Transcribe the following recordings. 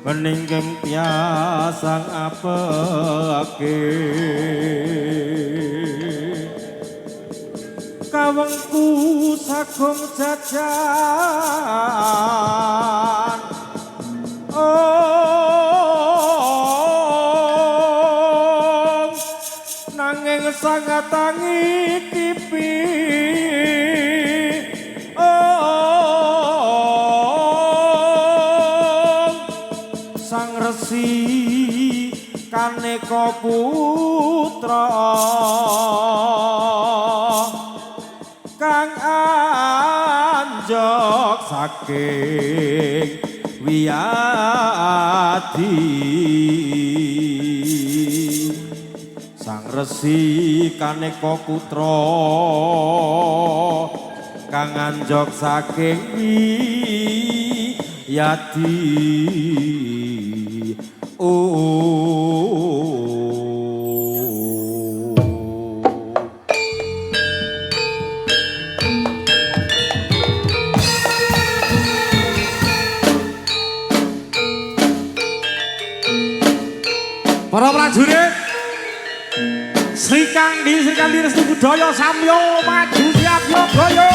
Meningking tiasang apake kawengku sagung jajan nanging sangat tangi tipi sang resi kaneka putra kang anjok saking wiyadi sang resi kaneka putra kang anjok saking wiyadi para prajurit Sri Kandi Restu Budaya samyo maju siap Yogoyo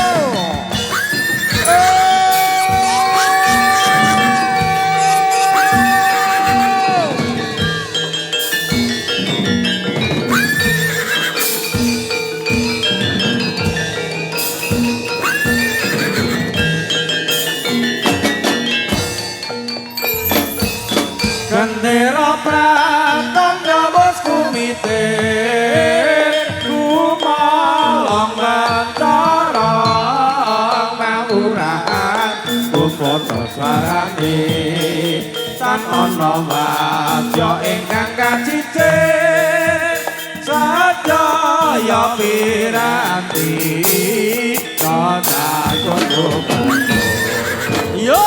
Gendera pratandha wis kumite kumalong mentara mawurahan kupoto sarane tan ana wadya ingkang kacicik sadaya piranti kada cukup yo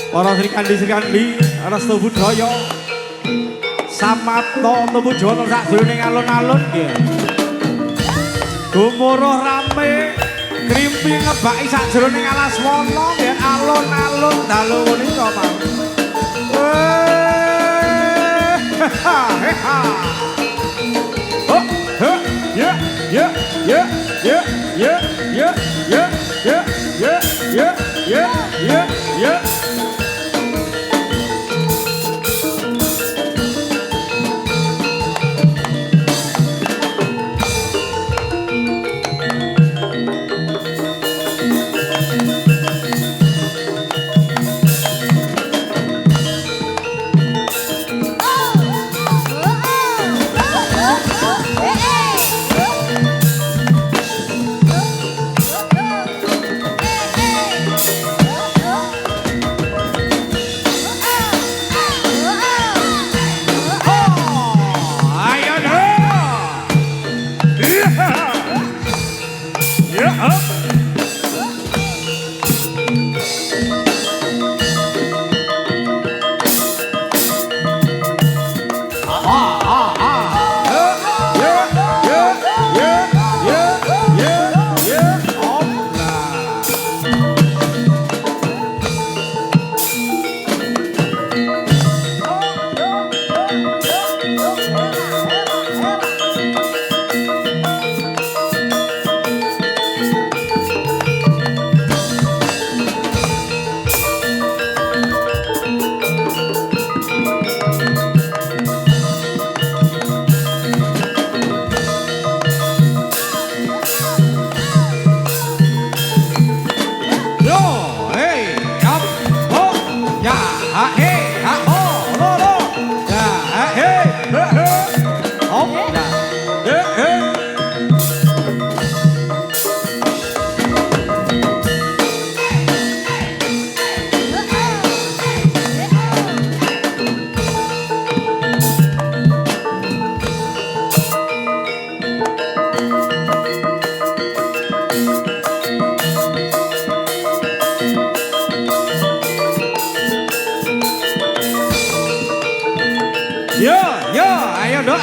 para Sri Kandi Restu Budaya Samapta Tumu Jono sakjroning alun-alun nggih. Gumuruh rame krimpi ngebaki sakjroning alas wana nggih alun-alun dalu menika Pak. Oh, ya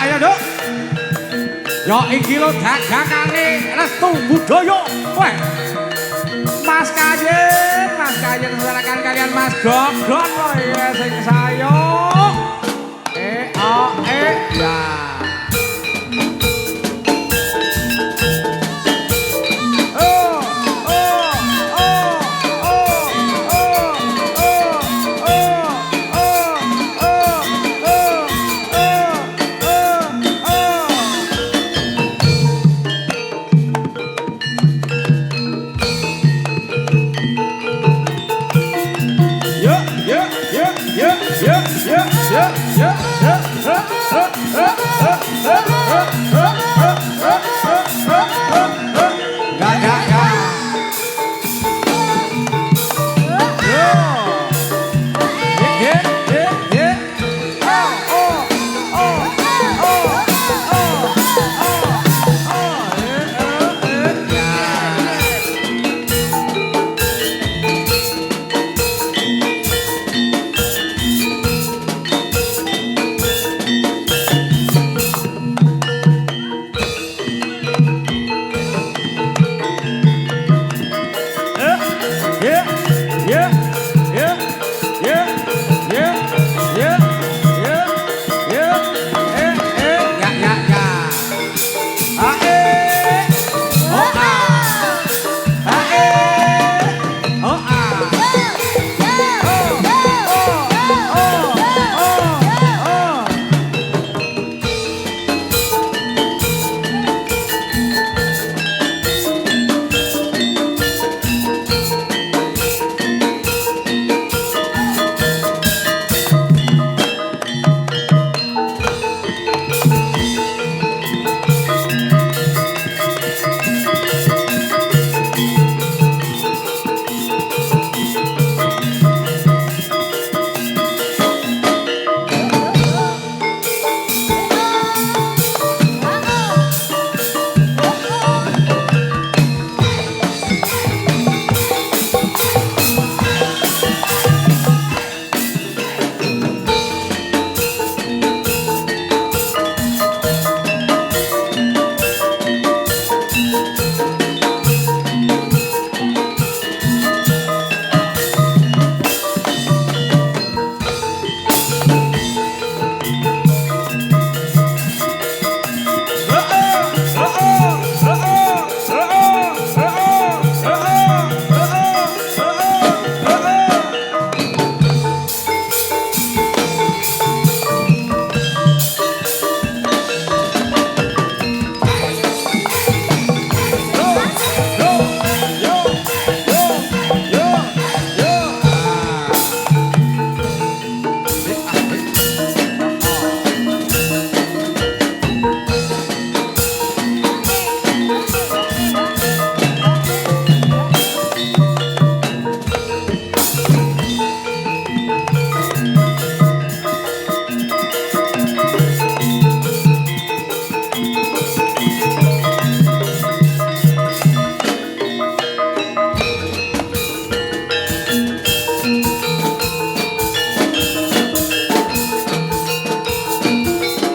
ayo Dok. Ya iki lho dagangane Restu Budaya. Weh. Mas Kajen masyarakat kalian Mas Gogon lho ya sing sayo. Ya.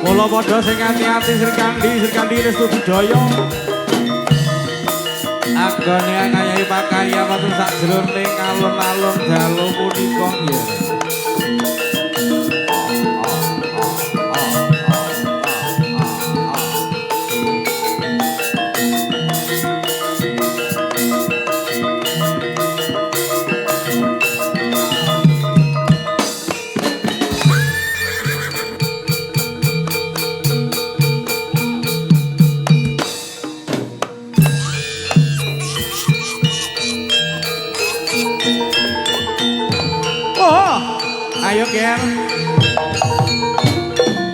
Mula padha sing ati-ati Srikandi Restu Budaya. Agone ngayahi pakarya wonten sajroning alun-alun dalu punika nggih. Ayo Ger.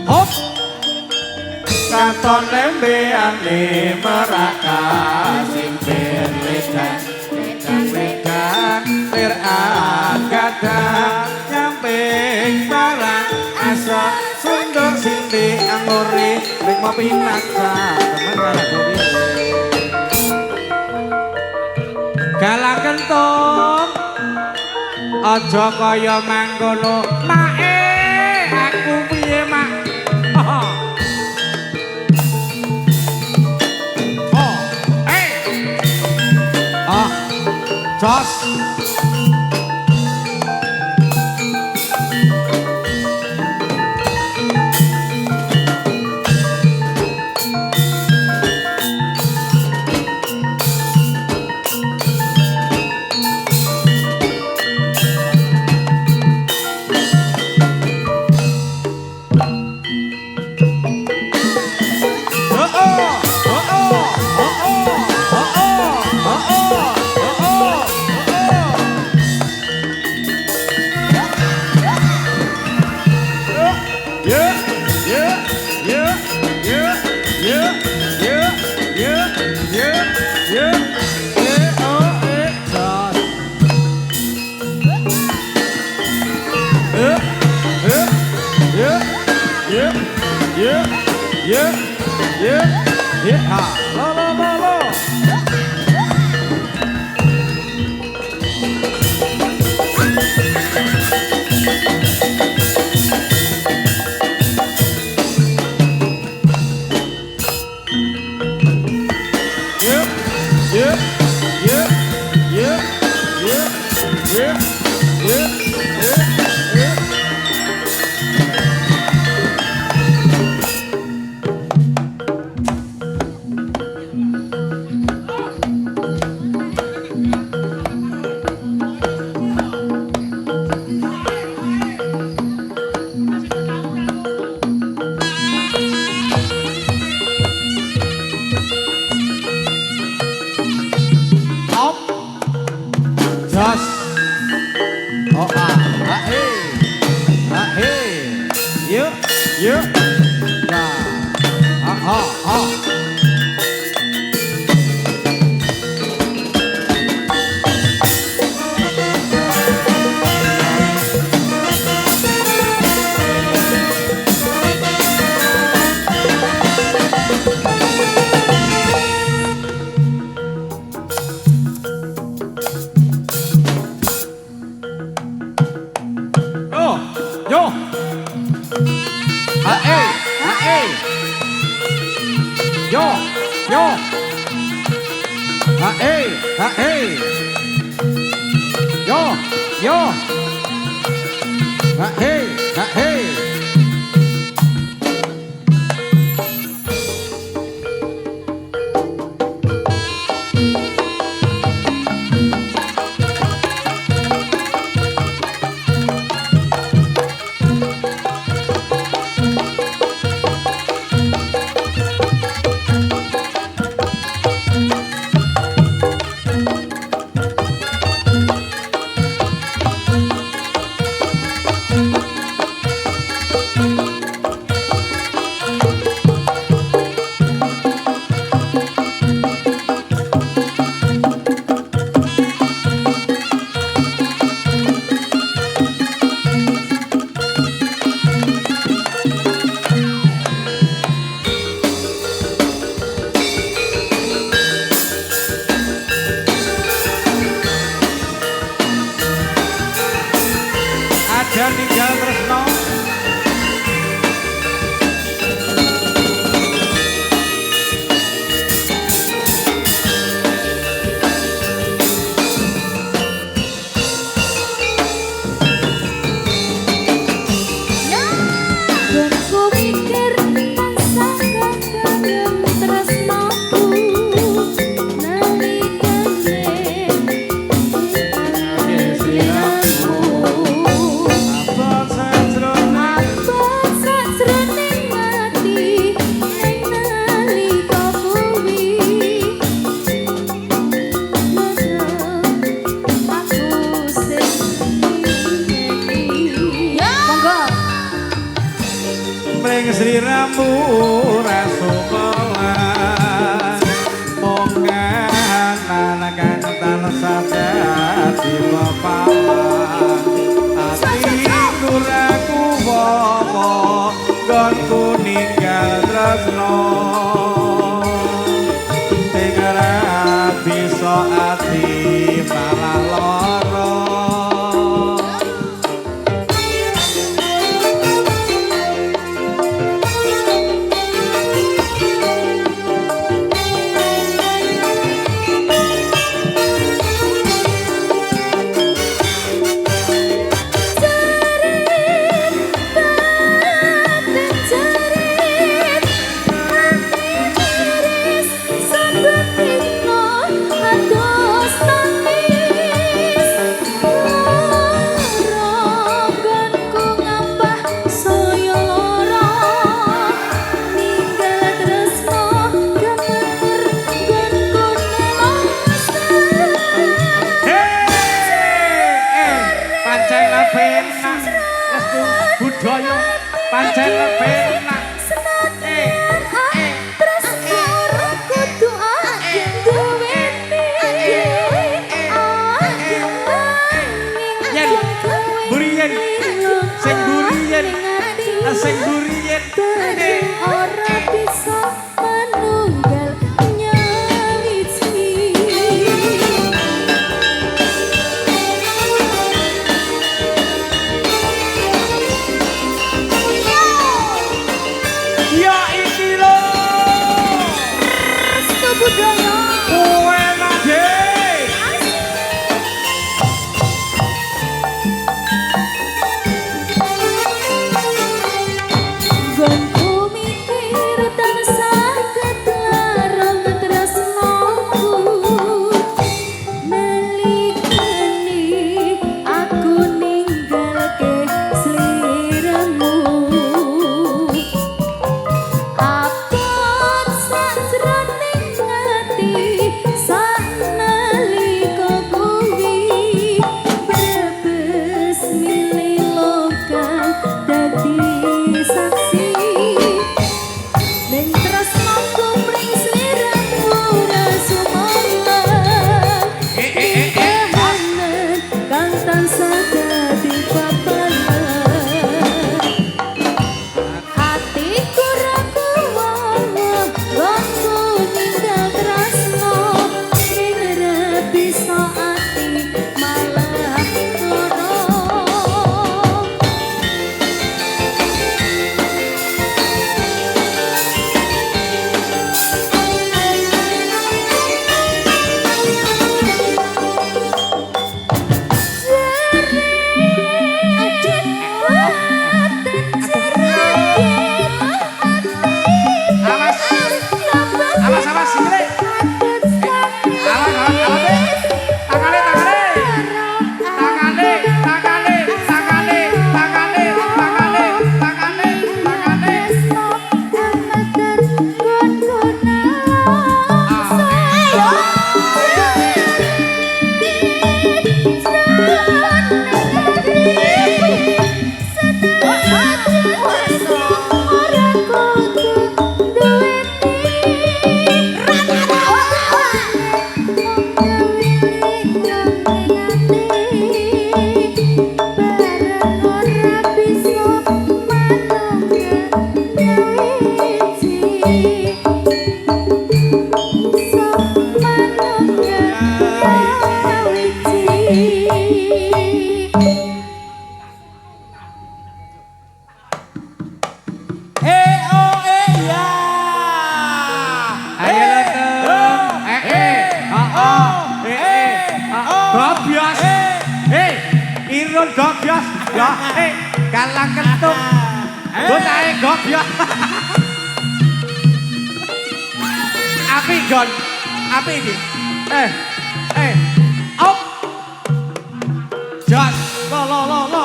Hop. Katon lembeane meraka sing berledan. Wedang lir agadan nyamping barang asa sunduk sindi angore ring mapinaksa temen karo kowe. Galang kentung aja kaya mangkono mae aku piye mak jos Ye, ye, ye, ha, lo, lo, lo, lo. Ye, ye, ye, ye, ye, ye, ye, ye, ye. Jos. Oh hey. Yuk, yuk. Nah. Ah. Yo. Hey. Yo. Hey. Yo. Hey. Ada ninggal tresno. Mring sliramu rasumelan mongan nanakan tan sadati pepawan ati kuraku bomo gonku ninggal tresno tegara bisa ati malah lara. Budaya pancen penak terus karo kudu ageng duweni yen buriyen sing buriyen ora Irun gobyos. Ya, kalang ketuk. Botahe gobyos. Api gon. Api iki. Op. Jos. Lo.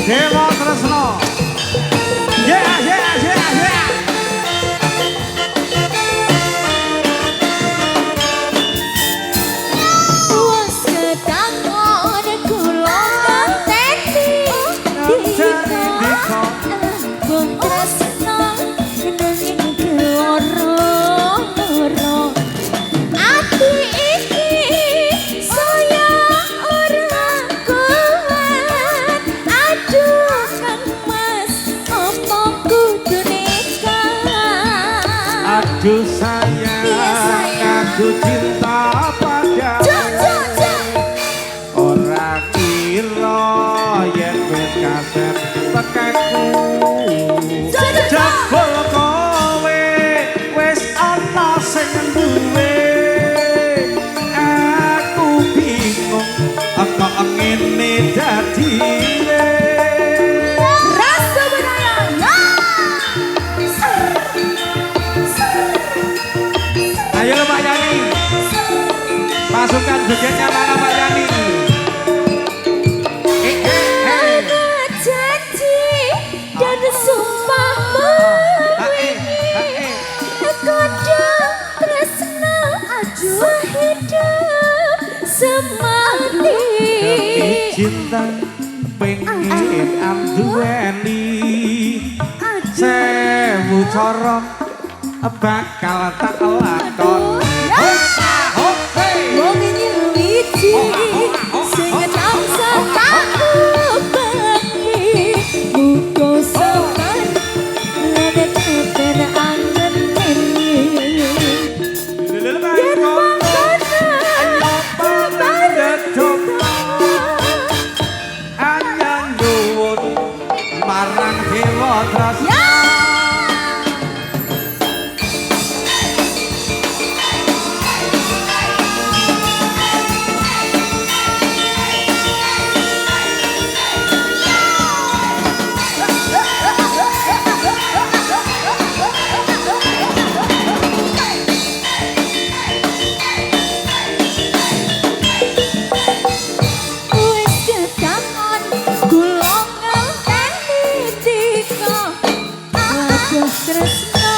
Dewa Tresno. Yeah. Was ketangon kula ngenteni dika Bung Tresno nanging keloro-loro ati iki saya ora kuat aduh Kang Mas apa kudu nikah Aduh sayang, aku cinta padamu. Ora kira yen wis kasep tekanku. Jebul kowe wis ana sing duwe. Aku bingung kok ngene dadine. Rasa Budaya Ayo Pak Yani. Pasukan jogetnya mana Pak Yani? janji dan sumpah beringin kodam tresna sehidup semati Cinta pengen anduweni sewu cara bakal tak lakon. wong nyuwiji sing nangsa aku bengi muga sampeyan lene tepen angen ini yen Anyang nuwun marang Dewa Tresna. ya wis ketangon kula ngenteni dika aduh tresna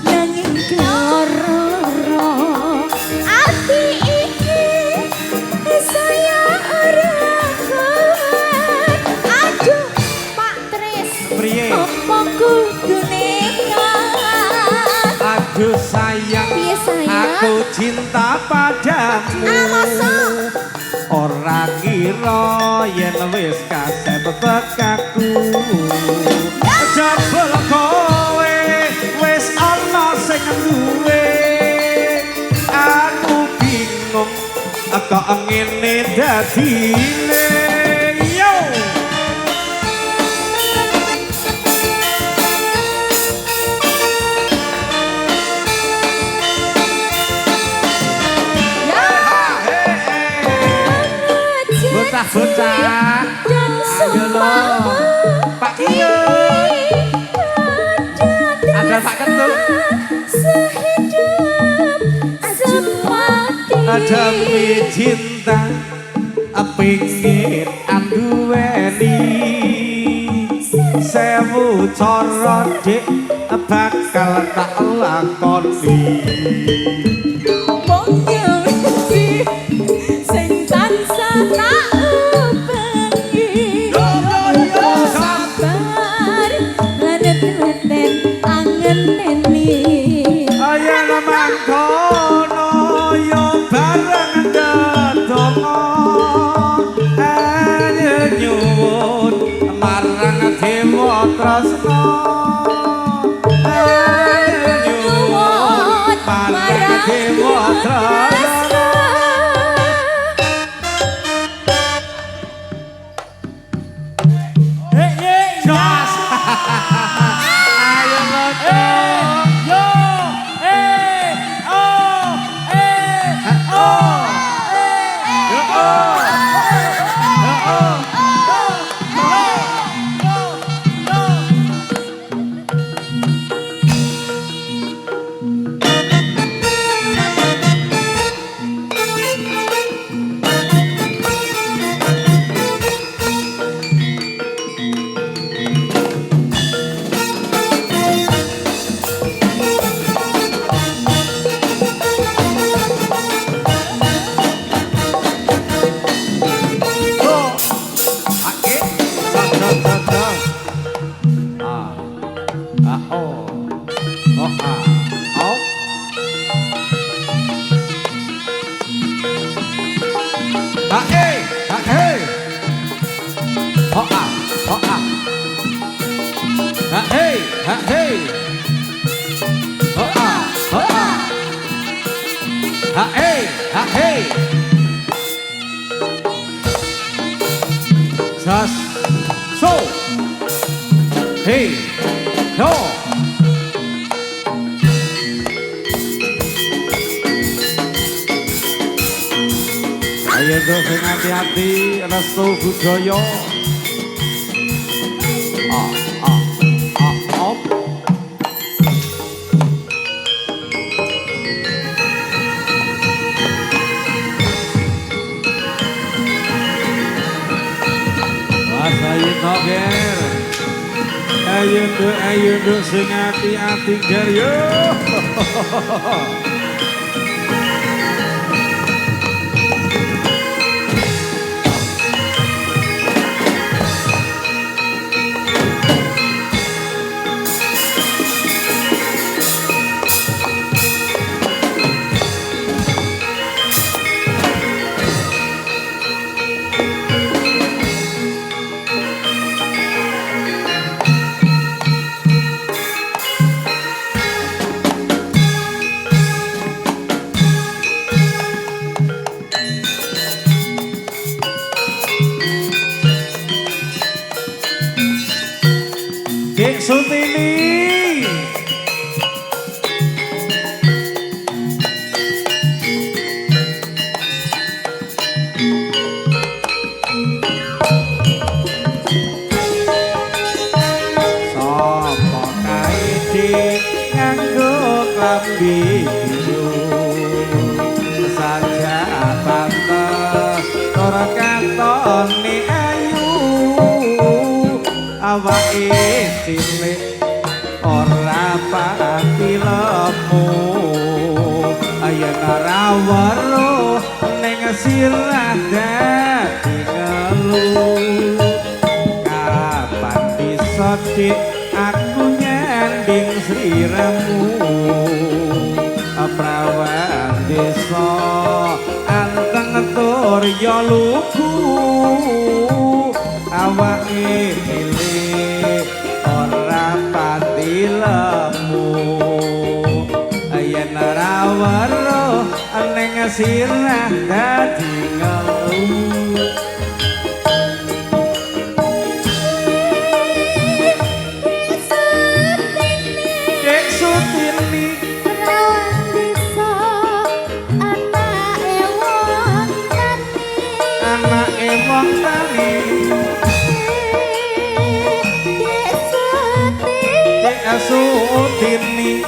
nanging keloro ati iki saya ora kuat aduh Pak Tris Priye? apa kudu nikah Aduh sayang, Piye, sayang? aku cinta padamu. masa? Ora kira yen wis kasep tekaku. Jebul kowe wis ana sing duwe. Aku bingung kok ngene dadine. Yo. bocah. dan sumpah Pak Kiyo. Ada Pak Ketuk. sehidup semati Demi cinta pingin anduweni sewu cara dik bakal tak lakoni monggo sing tansah tak ubengi sabar lanet-lanet angen-eni ayo mangkono yo bareng ndedonga ayo nyuwun marang dewa tresna ayo nyuwun marang dewa tresna Jos ayo Just so hey ho ayo dong sing hati-hati restu budaya op ayo noger ayo dong sing hati-hati ger yo Dek Sutini Sopo kae dik nganggo klambi biru saja pantes ora katone ayu awake cilik ora pati lemu ayen ora weruh ning sirah dadi ngelu kapan bisa dik aku nyanding sliramu prawan desa anteng tur ya lugu awake cilik ora pati lemu yen ora weruh ning sirah dadi ngelu Dek Sutini rawan desa anake wong anake wong Sutini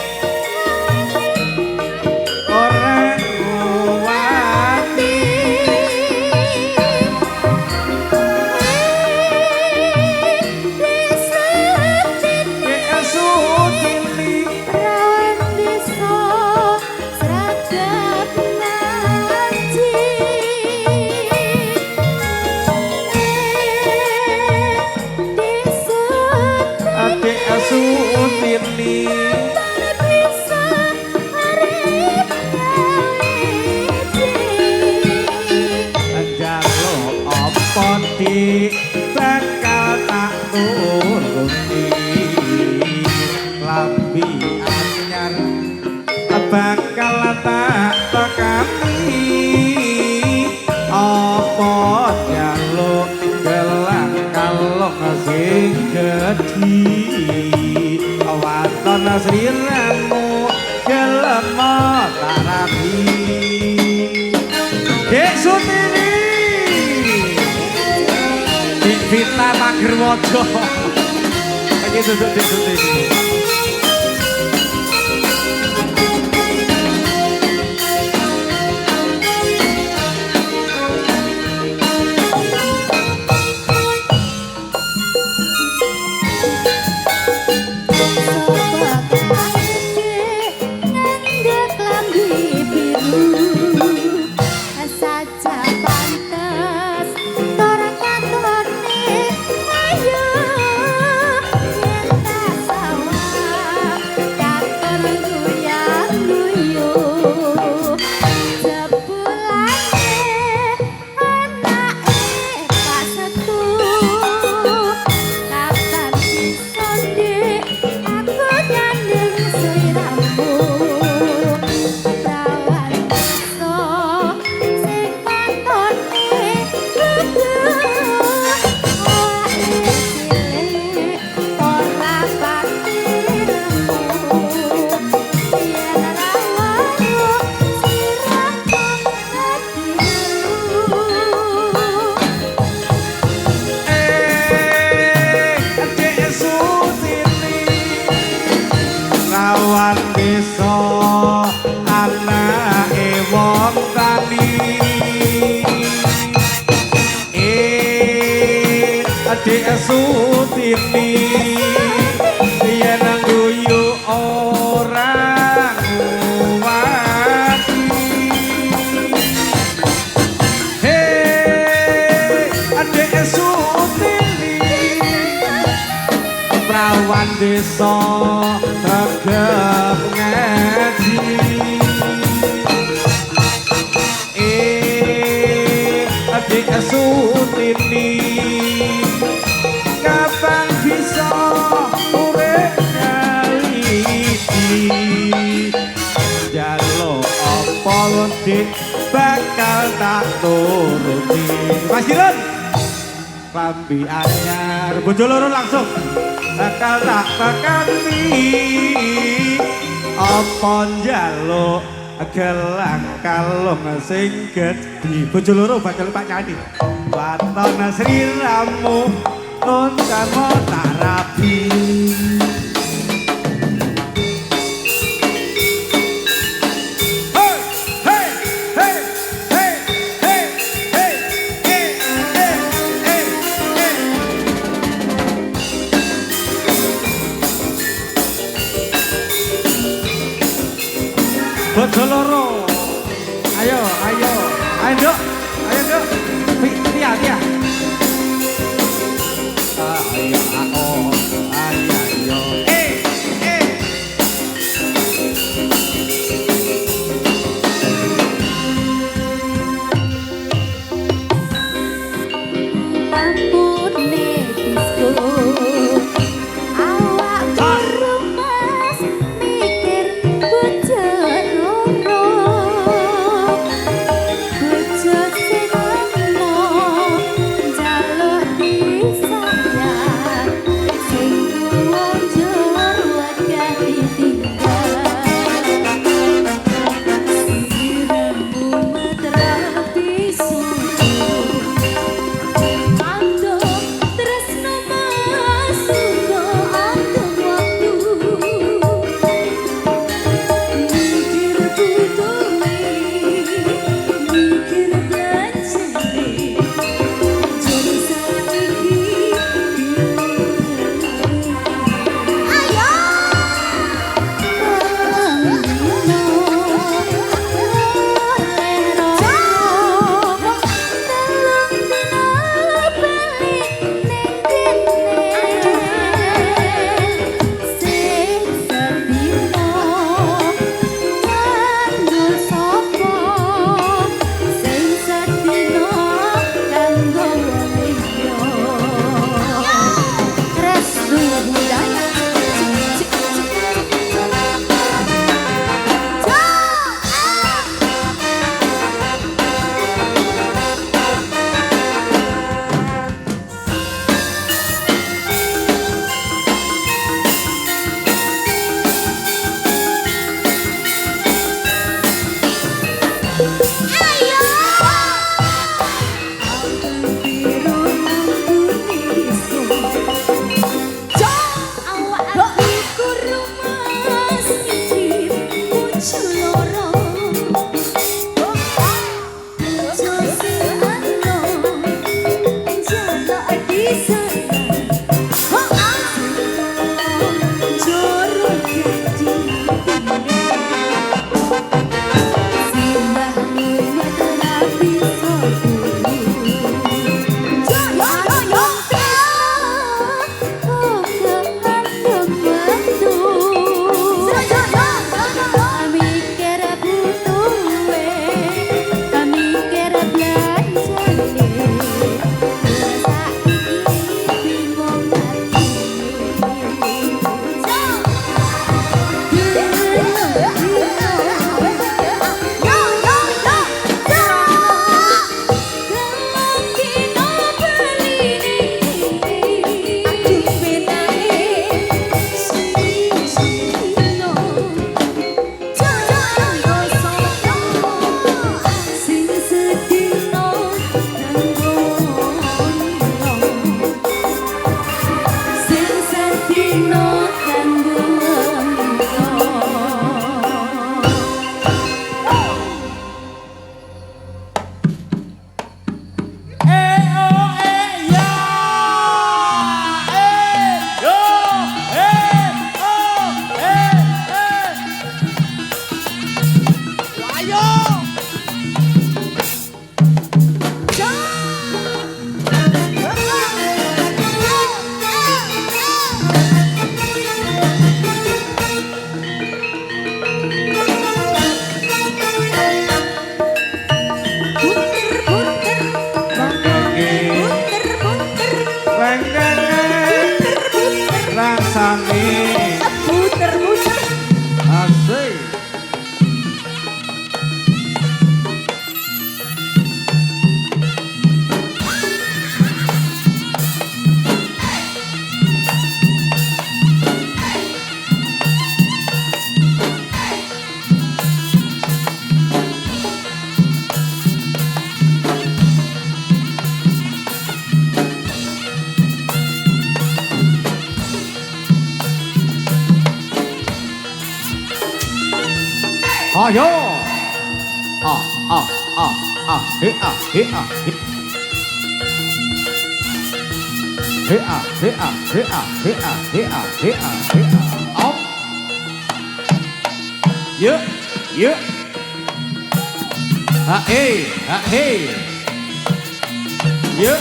ora kuwati Sutini Rawan desa sragat ngaji Adik Sutini bisa arep Njaluk apa di bakal tak turuti Lambi anyar bakal tak tekani Apa njaluk gelang kalung sing gedhi Waton sliramu gelem tak rapi Dek Sutini Dik Vita Magerwojo Iki duduk Dek Sutini saja pantes tora katone ayo yen tak sawah katon guyang guyu jebulane anake tak setu kapan bisa dik aku nyanding sliramu perawan so sing katone kudu awake cilik ora pakirmu yen rawanmu sirahku hatimu Adik Sutini Rawan desa anake wong tani Adik Sutini yen guyu ora kuwati Adik Sutini Prawan desa tegep ngaji Adik Sutini kapan bisa urip ngaliti Jaluk apa dik bakal tak turuti Mas Dirun Lambi anyar bojo loro langsung bakal tak tekani apa njaluk gelang kalung sing gedhi bojo loro bakal Pak nyanyi waton sliramu nun kamu tak rapi bojo loro ayo ayo ayo Nduk ayo Nduk Tia Tia ayo ayo lampune disco awak beremas mikir bojo loro bojo sing ana Ayo. He ah. Op. Yuk. Hey. Yuk.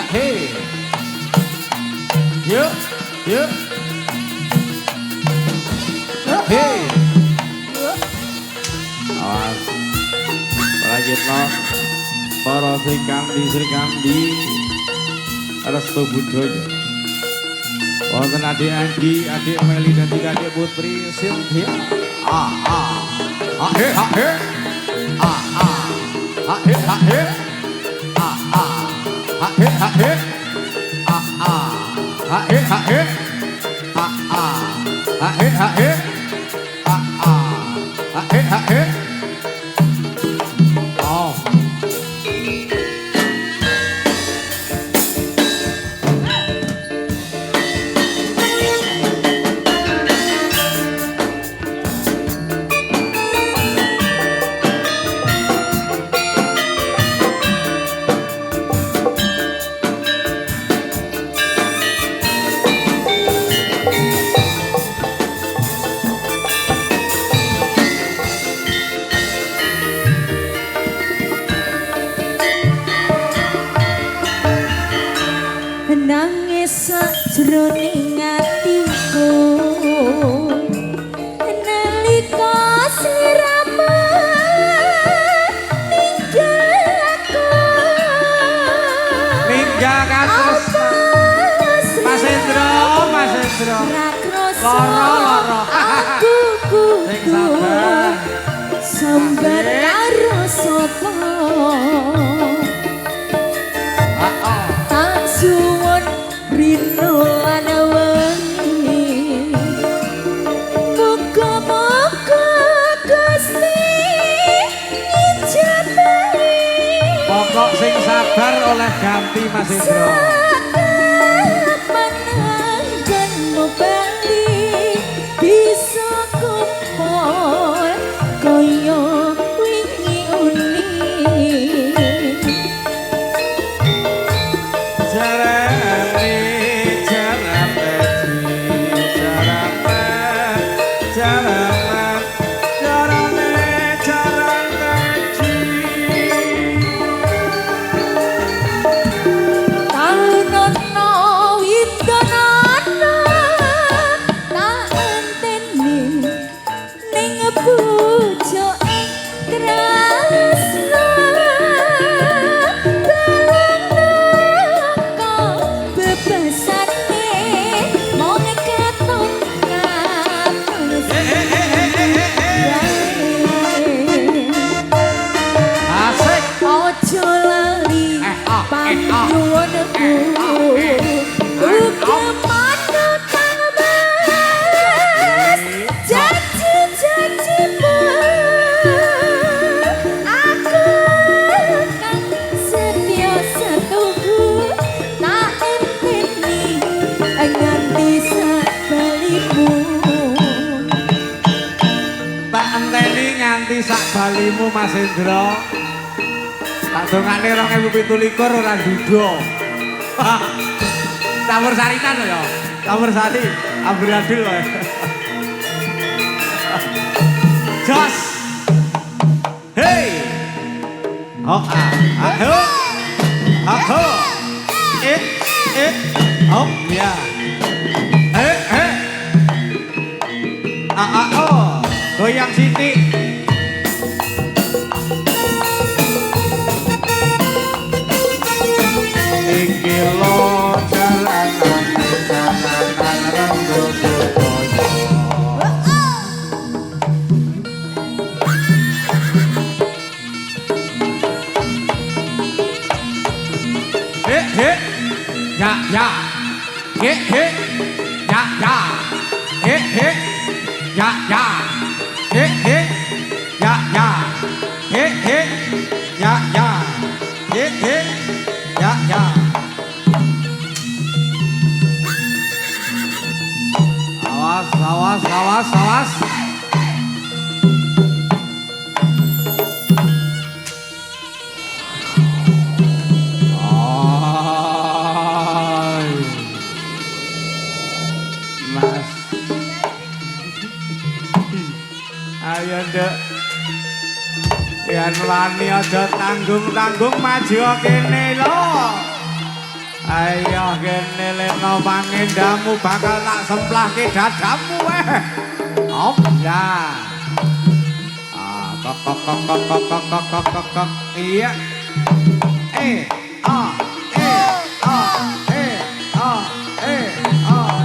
Hey. Yuk. Hey. Awas. Prayitna para Sri Kandi restu budaya. Wonten adik Anggi, adik Meli dan juga adik Putri Cynthia. Oh. Nangis sajroning atiku nalika sliramu Ninggal kados Mas Hendro Loro aku Sing sabar sambat karo sapa tak suwun rino lan wengi muga-muga Gusti ngijabahi pokok sing sabar oleh ganti Mas Hendro menangganmu bali bisa kumpul kaya wingi uni sak balimu Mas Hendro tak dongane 2017 ora dudo campur sarinan lho ya campur sari amburadul wae jos hey oh oh ya oh goyang sithik iki lo jalanan rambut koyo he ya ya he ya ya he ya ya he ya ya he ya ya he ya ya awas awas, awas, awas. Ay. Mas. Ayo, Nduk. Yen wani aja tanggung-tanggung maju kene lho. Ayo kene leno pangendamu bakal tak semplahke dadamu weh. Op ya. Kok kok kok kok kok kok kok kok kok kok. Iya. Eh, ah, eh, ah, eh, ah, eh, ah.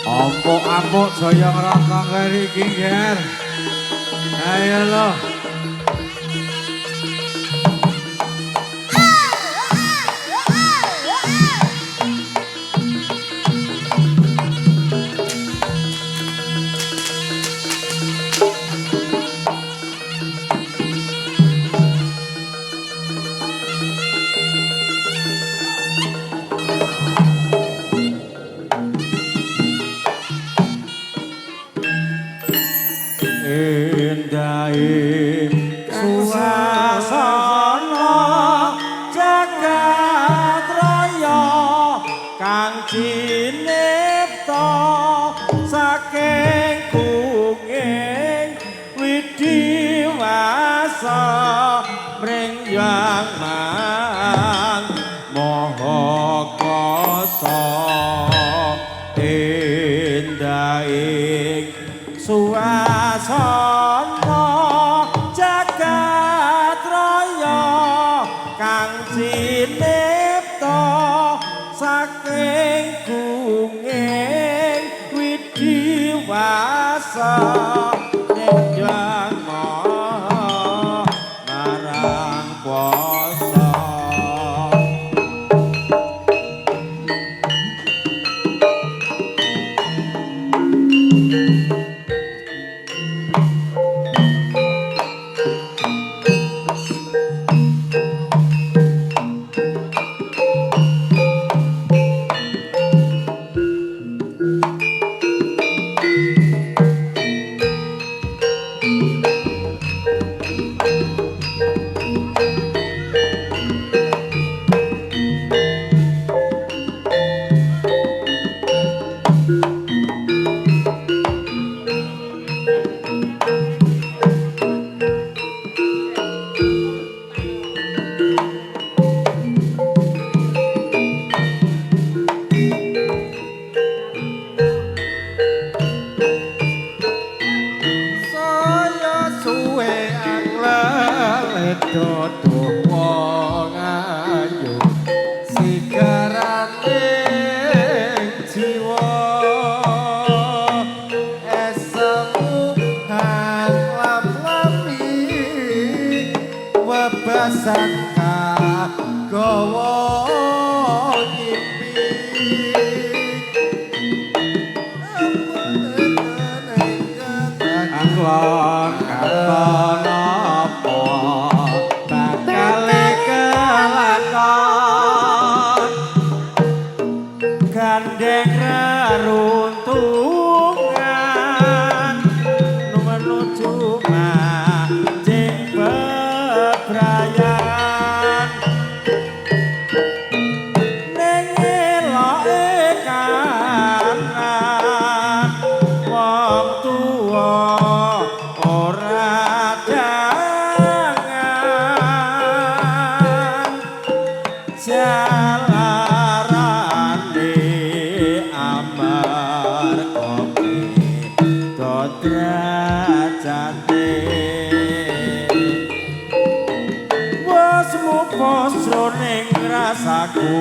Ampuk-ampuk jaya ngrokok keri iki, Ger. Ayo lo. Endahe suasana jagat raya kang cinipta saking kunging widiwasa mring yang mang maha kasa endahing suasana jagat raya kang cinipta saking kunging widiwasa nenjang maha marang kuasa. Dodo wong ayu sigarane jiwa esemu lam-lami webasan kagawa Anglon katon apa bakal kelakon gandeng reruntungan menuju mancing bebrayan ning eloke kanan wong tuwa ora jangan jalarane amar kopi dodrajate wis mupos jroning rasaku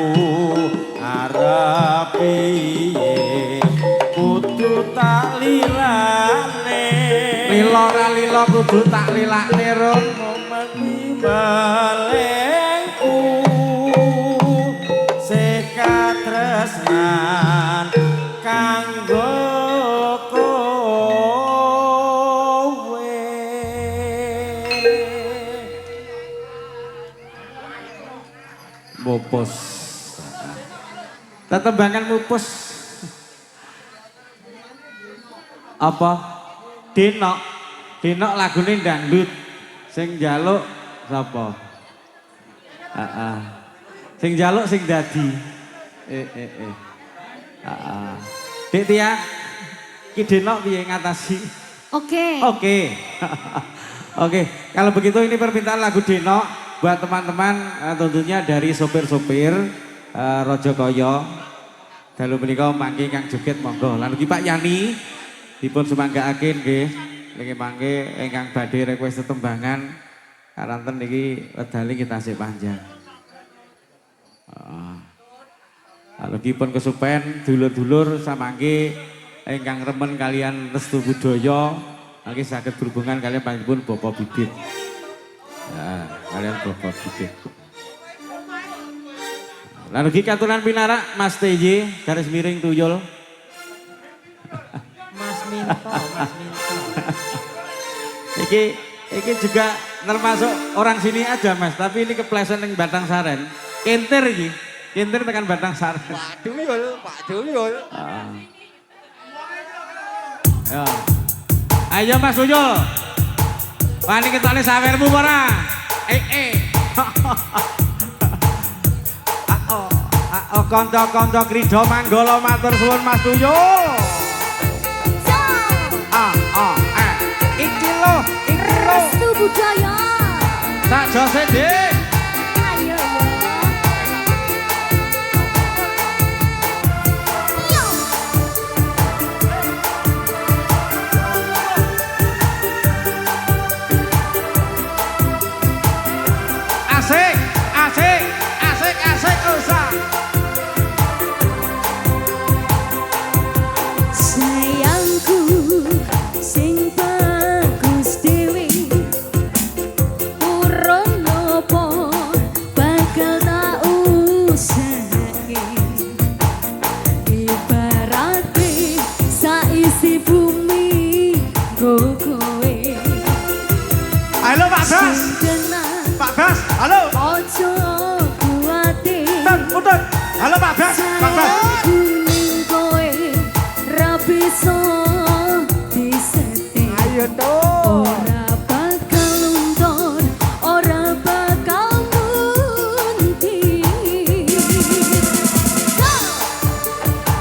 arep piye kudu tak lilane lila ora lila kudu tak lilakne Rum. momeni balengku sekatresnan kanggo kowe Tetembangan mupus. Apa? Denok. Denok lagune dangdut. Sing njaluk sapa? Heeh. Sing njaluk sing dadi. Heeh. Dek Tia, ki denok piye ngatasi? Oke. Oke. Oke, kalau begitu ini permintaan lagu denok buat teman-teman tentunya dari sopir-sopir Rajakoyo. Dalu menika mangke Kang Joget monggo. Lan iki Pak Yani dipun semanggaaken nggih. Niki mangke ingkang badhe request tetembangan karanten niki wedali kita sik panjang. Lalu dipun kesupen dulur-dulur samangke ingkang remen kalian Restu Budaya niki saged berhubungan kalian panjenengan Bapak Bibit. Ya, kalian Bapak Bibit. Lalu iki katuran pinarak Mas TJ garis miring tuyul. Mas Minto. Iki juga termasuk orang sini aja Mas, tapi ini kepleset ning Batang Saren. Kentir iki. Kentir tekan Batang Saren. Pak Duyul. Ya. Ayo Mas Tuyul. Wani ketone sawermu ora? Kanca-kanca Krida Manggala matur suwun Mas Tuyul. Iki lho. Restu Budaya. Tak jose Dik. Ayo yo. Asik usah. Sayangku sing bagus dewe urung nopo bakal tak usahake ibarate saisi bumi go kowe Halo Pak Bas. Pak Bas, halo. ojo kuwate Utun. Halo Pak Bas. Pak Bas. kuning kowe ra bisa diseting. Ayo tuh. Ora bakal luntur, ora bakal muntir.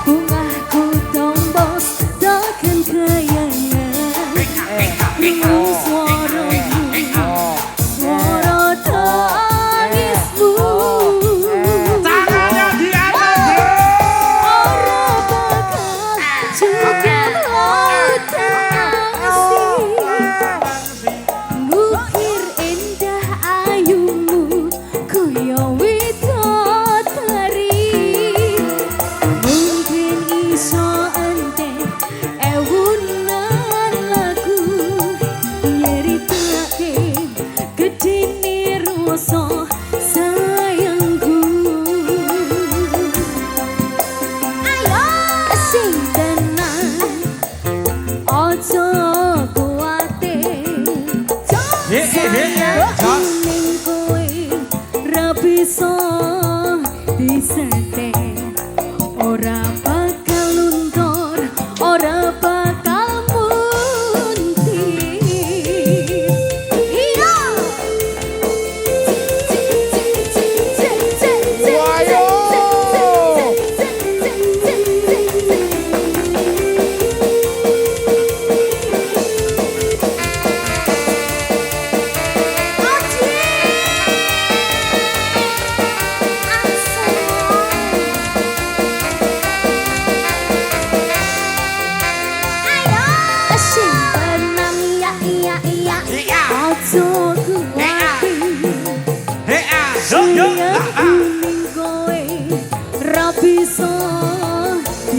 Bungahku tombos takkan kayangan. Rindu suaramu, suara tangismu. Tangannya di atas. Ora bakal juga ngukir indah ayumu kaya widodari mungkin iso entek ewunan lagu nyeritake gedene rasa sayangku ayo sing tenang ojo kuwatir kuning kowe ra bisa diseting ora bakal luntur ora bakal muntir iya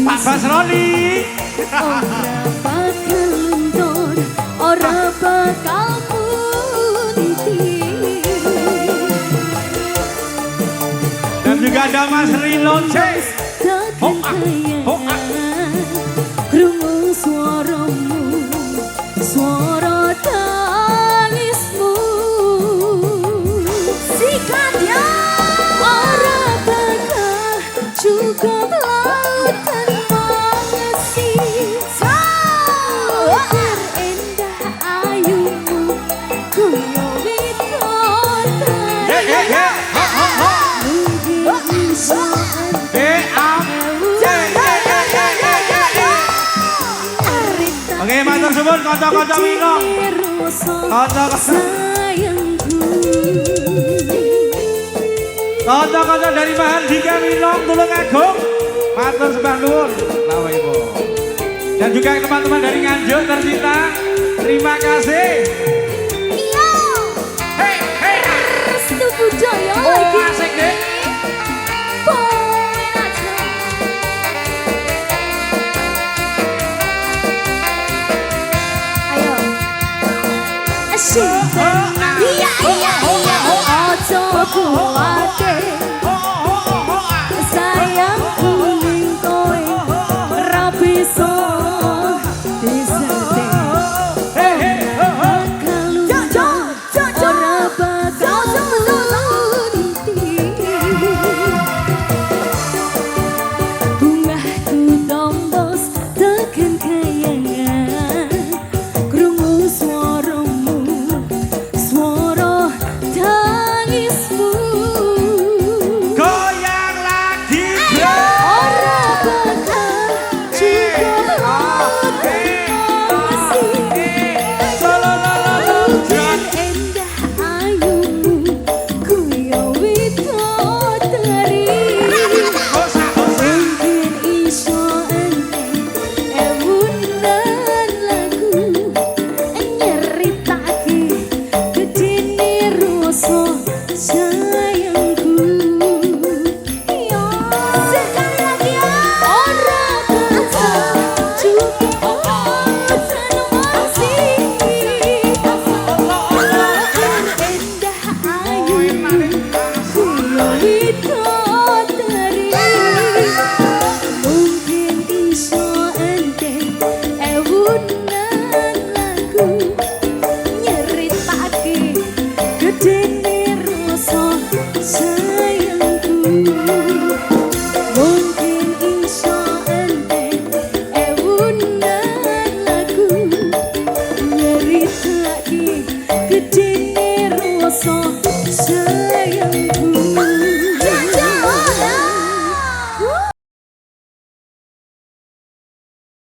Pak Basroni. Ora bakal luntur, ora bakal muntir. Dan juga ada Mas Rino C. Takkan kayangan krungu suaramu, suara tangismu. Sikat ya, ora bakal cukup lautan mengasih terindah ayumu ku witota mungkin soal Oke, matur suwun kanca-kanca Minong. Kanca-kanca dari Mahardika Minong Tulungagung. Matur sembah nuwun. Lawa Ibu. Dan juga teman-teman dari Nganjuk tercinta. Terima kasih. Iya. Hei, hei. Restu budaya Oh, lagi. asik deh. Poin aja. Ayo. Asyik. Iya, iya, iya. Ojo kuwate. Sayangku ning kowe ra bisa disete. Ora bakal nunti. Bungahku tombos tekan kayangan. Krungu swaramu, swara tangismu. Goyang lagi, bro. Ora bakal cukup masih. Mungkin endah ayumu ku yo widodari. Mungkin iso enteng ewunan lagu nyeritake gedene rasa sayangku. Yo sekali lagi ya. Ora bakal cukup masih. Endah ayumu ku yo widodari. Mungkin iso enteng ewunan lagu nyeritake gedene rasa sayangku. Mungkin iso enteng ewunan lagu nyeritake gedene rasa sayangku.